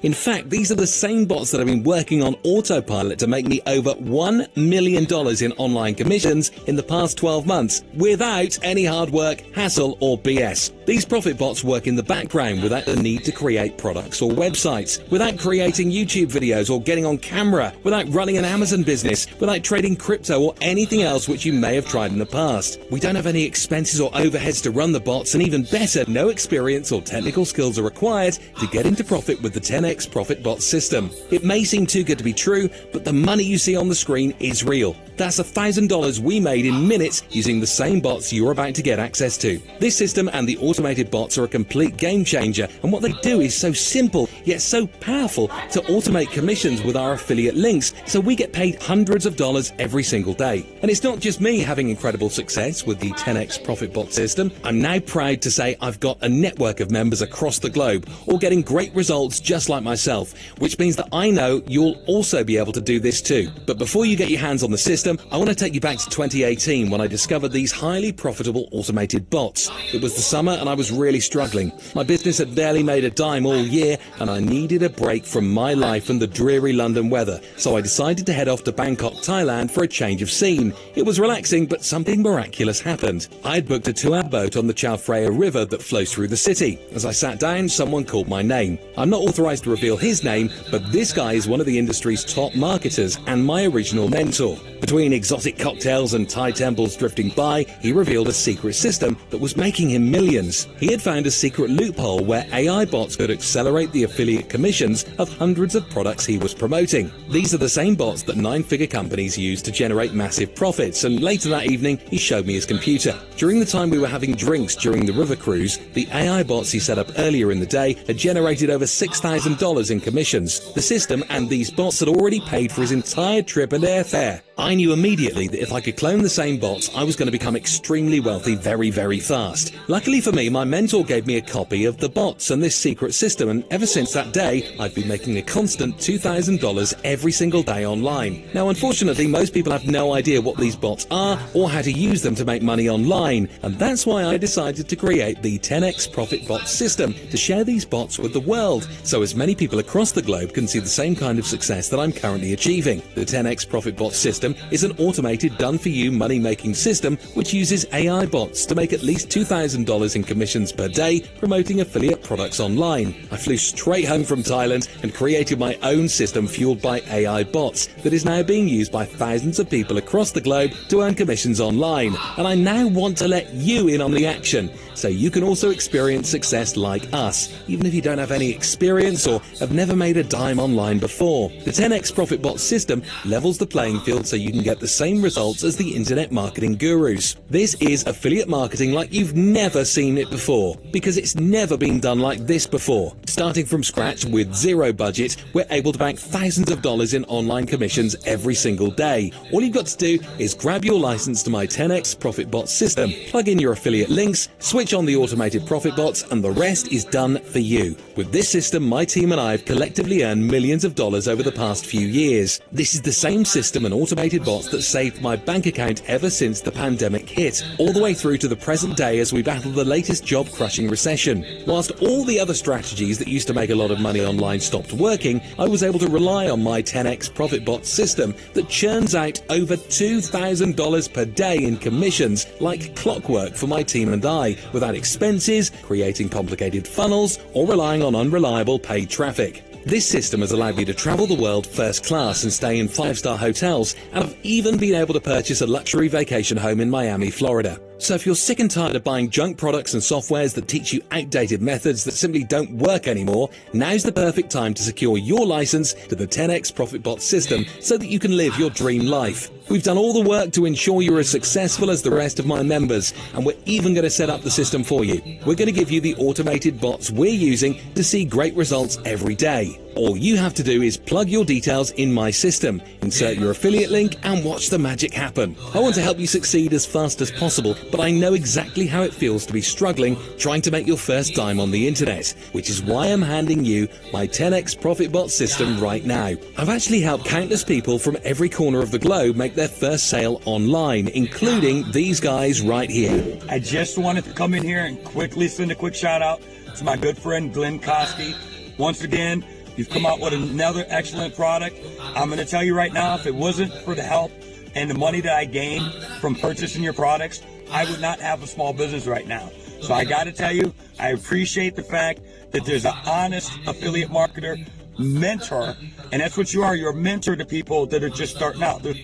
In fact, these are the same bots that have been working on autopilot to make me over $1 million in online commissions in the past 12 months without any hard work, hassle or BS. These profit bots work in the background without the need to create products or websites, without creating YouTube videos or getting on camera, without running an Amazon business, without trading crypto or anything else which you may have tried in the past. We don't have any expenses or overheads to run the bots, and even better, no experience or technical skills are required to get into profit with the 10x Profit Bot system. It may seem too good to be true, but the money you see on the screen is real. That's $1,000 we made in minutes using the same bots you're about to get access to. This system and the automated bots are a complete game changer, and what they do is so simple yet so powerful to automate commissions with our affiliate links, so we get paid hundreds of dollars every single day. And it's not just me having incredible success with the 10x Profit Bot system. I'm now proud to say I've got a network of members across the globe, all getting great results just like myself, which means that I know you'll also be able to do this too. But before you get your hands on the system, I want to take you back to 2018 when I discovered these highly profitable automated bots. It was the summer and I was really struggling. My business had barely made a dime all year and I needed a break from my life and the dreary London weather, so I decided to head off to Bangkok, Thailand for a change of scene. It was relaxing, but something miraculous happened. I had booked a 2-hour boat on the Chao Phraya River that flows through the city. As I sat down, someone called my name. I'm not authorized to reveal his name, but this guy is one of the industry's top marketers and my original mentor. Between exotic cocktails and Thai temples drifting by, he revealed a secret system that was making him millions. He had found a secret loophole where AI bots could accelerate the affiliate commissions of hundreds of products he was promoting. These are the same bots that 9-figure companies use to generate massive profits, and later that evening he showed me his computer. During the time we were having drinks during the river cruise, the AI bots he set up earlier in the day had generated over $6,000 in commissions. The system and these bots had already paid for his entire trip and airfare. I knew immediately that if I could clone the same bots, I was going to become extremely wealthy very, very fast. Luckily for me, my mentor gave me a copy of the bots and this secret system, and ever since that day, I've been making a constant $2,000 every single day online. Now, unfortunately, most people have no idea what these bots are or how to use them to make money online, and that's why I decided to create the 10x Profit Bot system to share these bots with the world, so as many people across the globe can see the same kind of success that I'm currently achieving. The 10x Profit Bot system is an automated done-for-you money-making system which uses AI bots to make at least $2,000 in commissions per day promoting affiliate products online. I flew straight home from Thailand and created my own system fueled by AI bots that is now being used by thousands of people across the globe to earn commissions online. And I now want to let you in on the action, so you can also experience success like us, even if you don't have any experience or have never made a dime online before. The 10x Profit Bot system levels the playing field so you can get the same results as the internet marketing gurus. This is affiliate marketing like you've never seen it before, because it's never been done like this before. Starting from scratch with zero budget, we're able to bank thousands of dollars in online commissions every single day. All you've got to do is grab your license to my 10x Profit Bot system, plug in your affiliate links, switch on the automated profit bots, and the rest is done for you. With this system, my team and I have collectively earned millions of dollars over the past few years. This is the same system and automated bots that saved my bank account ever since the pandemic hit, all the way through to the present day as we battle the latest job-crushing recession. Whilst all the other strategies that used to make a lot of money online stopped working, I was able to rely on my 10x Profit Bot system that churns out over $2,000 per day in commissions like clockwork for my team and I, without expenses, creating complicated funnels, or relying on unreliable paid traffic. This system has allowed me to travel the world first class and stay in 5-star hotels, and I've even been able to purchase a luxury vacation home in Miami, Florida. So if you're sick and tired of buying junk products and softwares that teach you outdated methods that simply don't work anymore, now's the perfect time to secure your license to the 10x Profit Bot system so that you can live your dream life. We've done all the work to ensure you're as successful as the rest of my members, and we're even going to set up the system for you. We're going to give you the automated bots we're using to see great results every day. All you have to do is plug your details in my system, insert your affiliate link, and watch the magic happen. I want to help you succeed as fast as possible, but I know exactly how it feels to be struggling trying to make your first dime on the internet, which is why I'm handing you my 10x Profit Bot system right now. I've actually helped countless people from every corner of the globe make their first sale online, including these guys right here. I just wanted to come in here and quickly send a quick shout out to my good friend Glenn Kosky. Once again, You've come out with another excellent product. I'm going to tell you right now, if it wasn't for the help and the money that I gained from purchasing your products, I would not have a small business right now. So I got to tell you, I appreciate the fact that there's an honest affiliate marketer mentor, and that's what you are. You're a mentor to people that are just starting out. The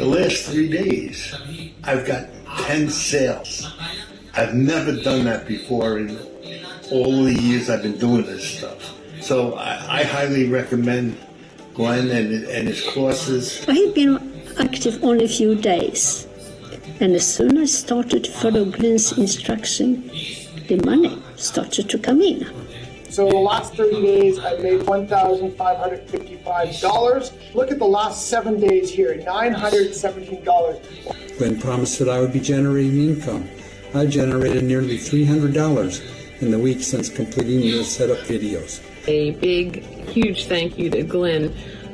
last 3 days, I've got 10 sales. I've never done that before in all the years I've been doing this stuff. So I highly recommend Glenn and his courses. I've been active only a few days, and as soon as I started to follow Glenn's instruction, the money started to come in. So in the last 30 days, I've made $1,555. Look at the last 7 days here, $917. Glenn promised that I would be generating income. I've generated nearly $300 in the week since completing the setup videos. A big, huge thank you to Glenn.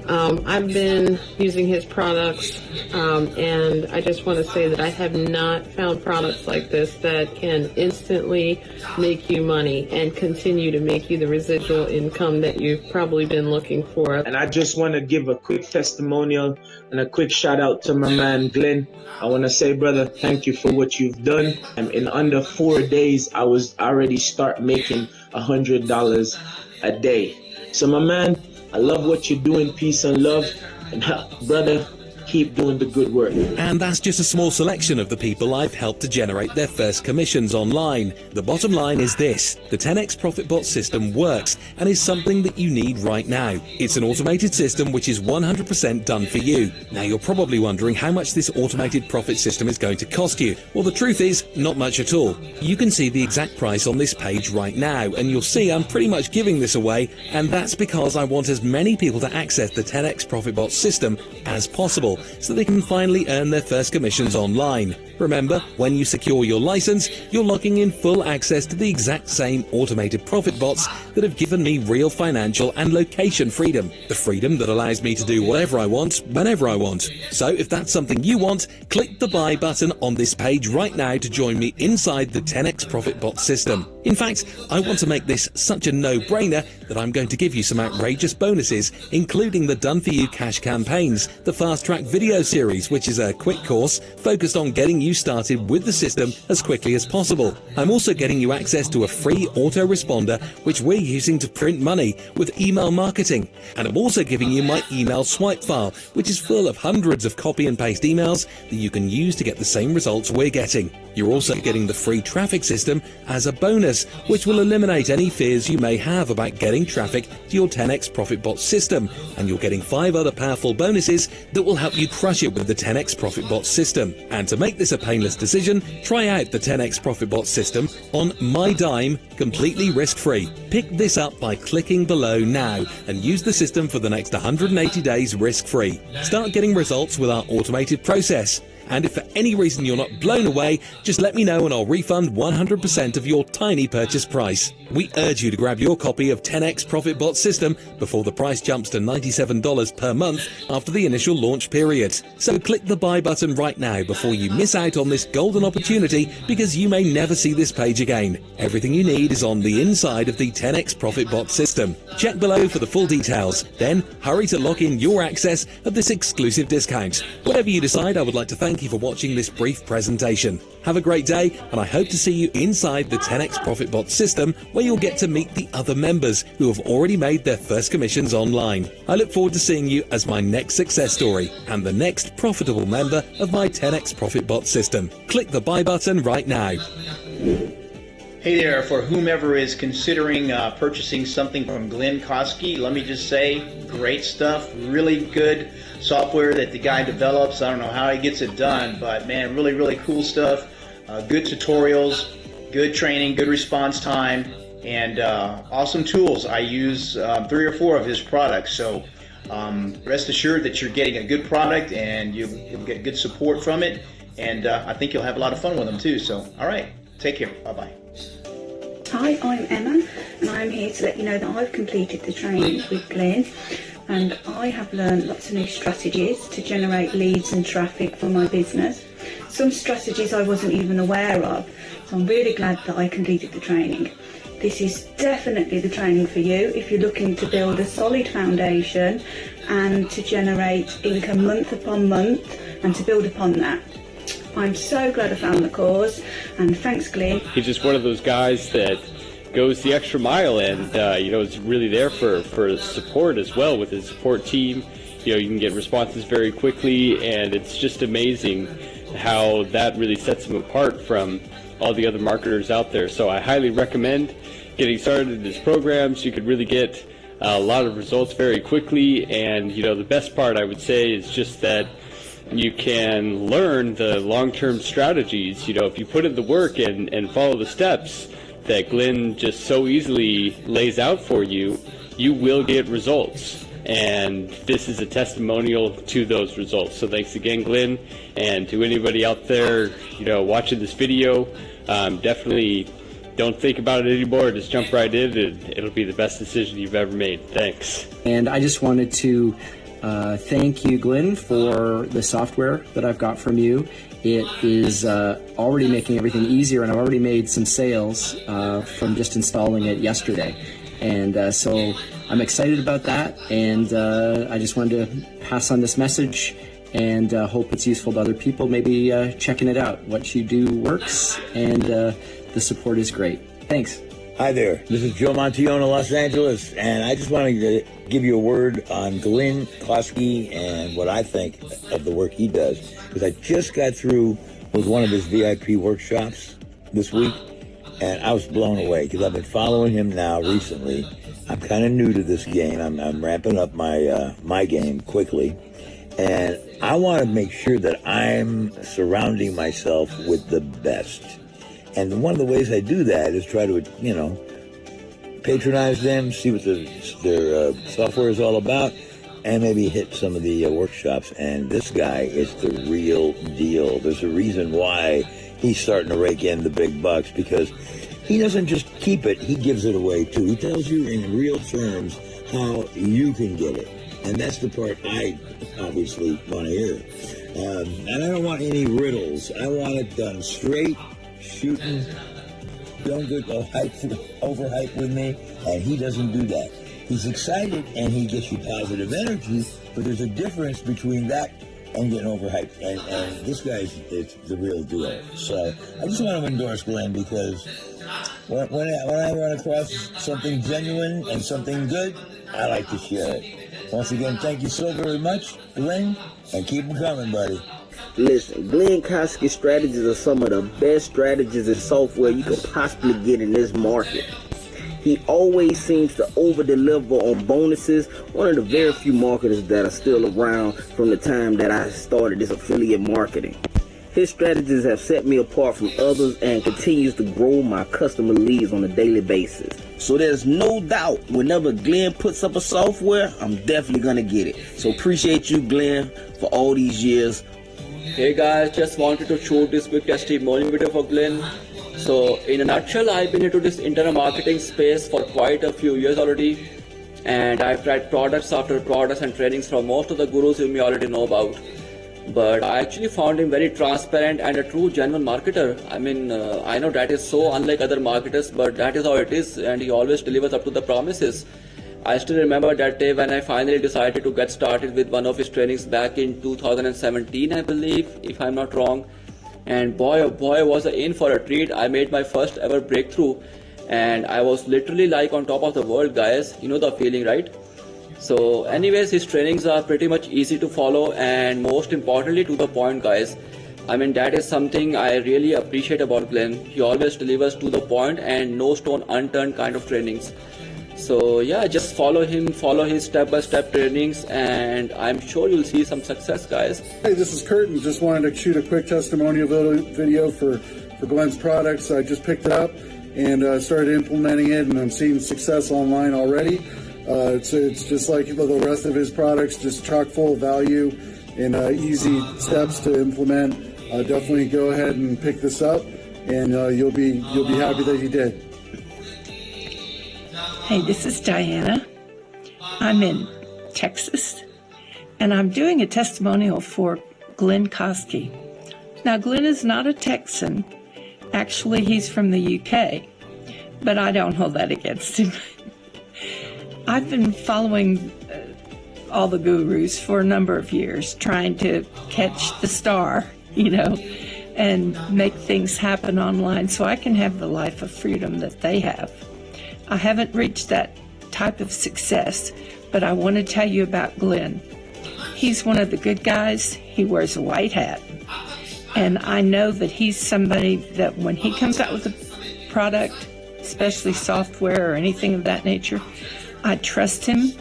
I've been using his products, and I just want to say that I have not found products like this that can instantly make you money and continue to make you the residual income that you've probably been looking for. And I just want to give a quick testimonial and a quick shout out to my man Glenn. I want to say, brother, thank you for what you've done. In under 4 days, I was already start making $100 a day. So my man, I love what you're doing. Peace and love. And brother, keep doing the good work. And that's just a small selection of the people I've helped to generate their first commissions online. The bottom line is this: the 10x Profit Bot system works and is something that you need right now. It's an automated system which is 100% done for you. Now you're probably wondering how much this automated profit system is going to cost you. Well, the truth is, not much at all. You can see the exact price on this page right now, and you'll see I'm pretty much giving this away, and that's because I want as many people to access the 10x Profit Bot system as possible, so they can finally earn their first commissions online. Remember, when you secure your license, you're locking in full access to the exact same automated profit bots that have given me real financial and location freedom. The freedom that allows me to do whatever I want, whenever I want. So if that's something you want, click the buy button on this page right now to join me inside the 10x Profit Bot system. In fact, I want to make this such a no-brainer that I'm going to give you some outrageous bonuses, including the Done For You cash campaigns, the Fast Track video series, which is a quick course focused on getting you started with the system as quickly as possible. I'm also getting you access to a free autoresponder, which we're using to print money with email marketing. And I'm also giving you my email swipe file, which is full of hundreds of copy and paste emails that you can use to get the same results we're getting. You're also getting the free traffic system as a bonus, which will eliminate any fears you may have about getting traffic to your 10x Profit Bot system. And you're getting 5 other powerful bonuses that will help you crush it with the 10x Profit Bot system. And to make this a painless decision, try out the 10x Profit Bot system on my dime, completely risk-free. Pick this up by clicking below now and use the system for the next 180 days risk-free. Start getting results with our automated process. And if for any reason you're not blown away, just let me know and I'll refund 100% of your tiny purchase price. We urge you to grab your copy of 10x Profit Bot system before the price jumps to $97 per month after the initial launch period. So click the buy button right now before you miss out on this golden opportunity, because you may never see this page again. Everything you need is on the inside of the 10x Profit Bot system. Check below for the full details. Then hurry to lock in your access of this exclusive discount. Whatever you decide, I would like to thank you for watching this brief presentation. Have a great day, and I hope to see you inside the 10x Profit Bot system, where you'll get to meet the other members who have already made their first commissions online. I look forward to seeing you as my next success story and the next profitable member of my 10x Profit Bot system. Click the buy button right now. Hey there, for whomever is considering purchasing something from Glenn Koski, let me just say, great stuff, really good software that the guy develops. I don't know how he gets it done, but man, really, really cool stuff. Good tutorials, good training, good response time, and awesome tools. I use 3 or 4 of his products, so rest assured that you're getting a good product and you'll get good support from it, and I think you'll have a lot of fun with them too. So, all right, take care. Bye-bye. Hi, I'm Emma, and I'm here to let you know that I've completed the training with Glenn, and I have learned lots of new strategies to generate leads and traffic for my business. Some strategies I wasn't even aware of, so I'm really glad that I completed the training. this is definitely the training for you if you're looking to build a solid foundation and to generate income month upon month and to build upon that. I'm so glad I found the course, and thanks, Glenn. He's just one of those guys that goes the extra mile, and is really there for support as well with his support team. You can get responses very quickly, and it's just amazing how that really sets him apart from all the other marketers out there. So I highly recommend getting started in his programs. You could really get a lot of results very quickly, and the best part I would say is just that you can learn the long-term strategies. If you put in the work and follow the steps that Glenn just so easily lays out for you, you will get results. And this is a testimonial to those results. So thanks again, Glenn, and to anybody out there, watching this video. Definitely don't think about it anymore. Just jump right in, and it'll be the best decision you've ever made. Thanks. And I just wanted to thank you, Glenn, for the software that I've got from you. It is already making everything easier, and I've already made some sales from just installing it yesterday. And so I'm excited about that, and I just wanted to pass on this message and hope it's useful to other people, maybe checking it out. What you do works, and the support is great. Thanks. Hi there, this is Joe Montione, Los Angeles, and I just wanted to give you a word on Glenn Koski and what I think of the work he does, because I just got through with one of his VIP workshops this week, and I was blown away, because I've been following him now recently. I'm kind of new to this game. I'm ramping up my game quickly, and I want to make sure that I'm surrounding myself with the best. And one of the ways I do that is try to, patronize them, see what their software is all about, and maybe hit some of the workshops. And this guy is the real deal. There's a reason why he's starting to rake in the big bucks, because he doesn't just keep it, he gives it away too. He tells you in real terms how you can get it. And that's the part I obviously want to hear. And I don't want any riddles. I want it done straight, shooting. Don't go overhype with me, and he doesn't do that. He's excited and he gets you positive energy, but there's a difference between that and getting overhyped. And this guy is the real deal. So I just want to endorse Glenn, because when I run across something genuine and something good, I like to share it. Once again, thank you so very much, Glenn, and keep them coming, buddy. Listen, Glenn Koski's strategies are some of the best strategies and software you could possibly get in this market. He always seems to over-deliver on bonuses, one of the very few marketers that are still around from the time that I started this affiliate marketing. His strategies have set me apart from others and continues to grow my customer leads on a daily basis. So there's no doubt whenever Glenn puts up a software, I'm definitely going to get it. So appreciate you, Glenn, for all these years. Hey guys, just wanted to shoot this quick testimonial video for Glenn. So in a nutshell, I've been into this internet marketing space for quite a few years already, and I've tried products after products and trainings from most of the gurus you may already know about. But I actually found him very transparent and a true genuine marketer. I mean, I know that is so unlike other marketers, but that is how it is, and he always delivers up to the promises. I still remember that day when I finally decided to get started with one of his trainings back in 2017, I believe, if I'm not wrong. And boy, oh boy, was I in for a treat. I made my first ever breakthrough, and I was literally like on top of the world, guys. You know the feeling, right? So anyways, his trainings are pretty much easy to follow, and most importantly, to the point, guys. I mean, that is something I really appreciate about Glenn. He always delivers to the point and no stone unturned kind of trainings. So yeah, just follow him, follow his step-by-step trainings, and I'm sure you'll see some success, guys. Hey, this is Kurt, and just wanted to shoot a quick testimonial video for Glenn's products. I just picked it up and started implementing it, and I'm seeing success online already. It's just like the rest of his products, just chock full of value and easy steps to implement. Definitely go ahead and pick this up, and you'll be happy that you did. Hey, this is Diana. I'm in Texas, and I'm doing a testimonial for Glenn Koski. Now, Glenn is not a Texan. Actually, he's from the UK, but I don't hold that against him. I've been following all the gurus for a number of years, trying to catch the star, and make things happen online so I can have the life of freedom that they have. I haven't reached that type of success, but I want to tell you about Glenn. He's one of the good guys. He wears a white hat. And I know that he's somebody that when he comes out with a product, especially software or anything of that nature, I trust him.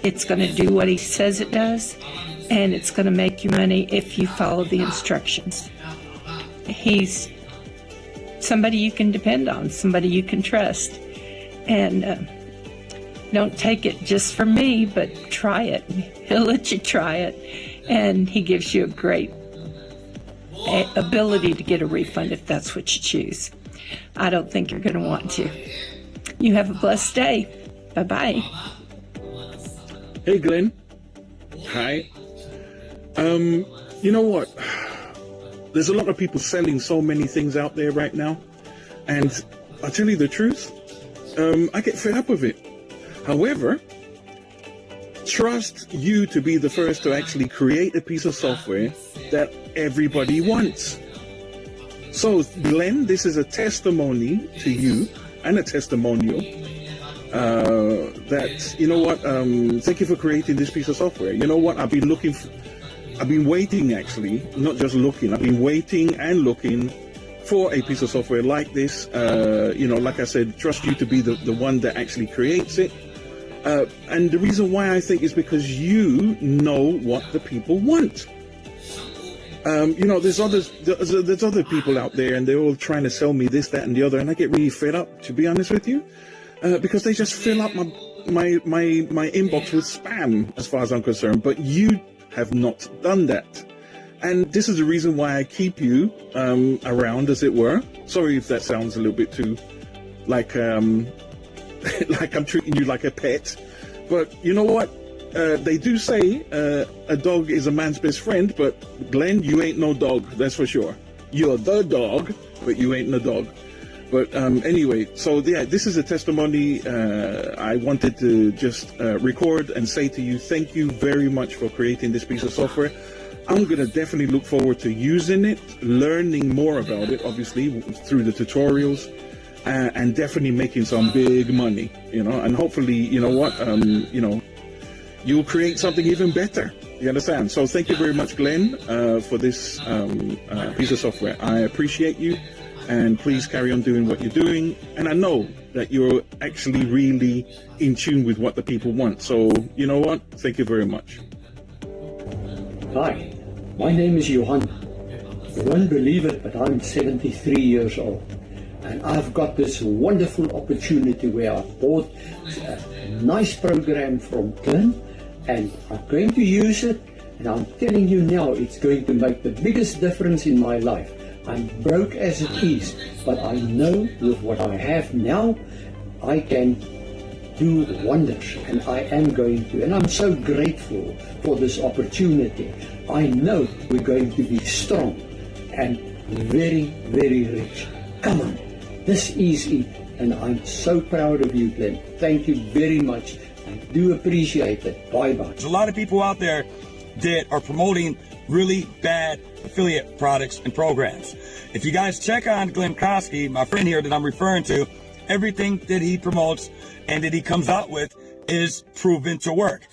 It's going to do what he says it does, and it's going to make you money if you follow the instructions. He's somebody you can depend on, somebody you can trust. And don't take it just from me, but try it. He'll let you try it, and he gives you a great ability to get a refund if that's what you choose. I don't think you're going to want to. You have a blessed day. Bye-bye. Hey, Glenn. Hi. You know what? There's a lot of people selling so many things out there right now, and I'll tell you the truth, I get fed up with it. However, trust you to be the first to actually create a piece of software that everybody wants. So, Glenn, this is a testimony to you and a testimonial that, you know what, thank you for creating this piece of software. You know what, I've been waiting, actually, not just looking, I've been waiting and looking for a piece of software like this. Like I said, trust you to be the one that actually creates it. And the reason why I think is because you know what the people want. There's other people out there, and they're all trying to sell me this, that, and the other, and I get really fed up, to be honest with you, because they just fill up my inbox with spam, as far as I'm concerned. But you have not done that, and this is the reason why I keep you around, as it were. Sorry if that sounds a little bit too like like I'm treating you like a pet, but you know what? They do say a dog is a man's best friend, but Glenn, you ain't no dog, that's for sure. You're the dog, but you ain't no dog. But anyway, so yeah, this is a testimony. I wanted to just record and say to you, thank you very much for creating this piece of software. I'm going to definitely look forward to using it, learning more about it, obviously, through the tutorials, and definitely making some big money, and hopefully, you'll create something even better. You understand? So thank you very much, Glenn, for this piece of software. I appreciate you, and please carry on doing what you're doing. And I know that you're actually really in tune with what the people want. So, you know what? Thank you very much. Hi, my name is Johan. You won't believe it, but I'm 73 years old. And I've got this wonderful opportunity where I've bought a nice program from Glenn, and I'm going to use it, and I'm telling you now, it's going to make the biggest difference in my life. I'm broke as it is, but I know with what I have now, I can do wonders, and I am going to, and I'm so grateful for this opportunity. I know we're going to be strong and very, very rich. Come on, this is it, and I'm so proud of you, Glenn. Thank you very much. I do appreciate it. Bye-bye. There's a lot of people out there that are promoting really bad affiliate products and programs. If you guys check on Glenn Koski, my friend here that I'm referring to, everything that he promotes and that he comes out with is proven to work.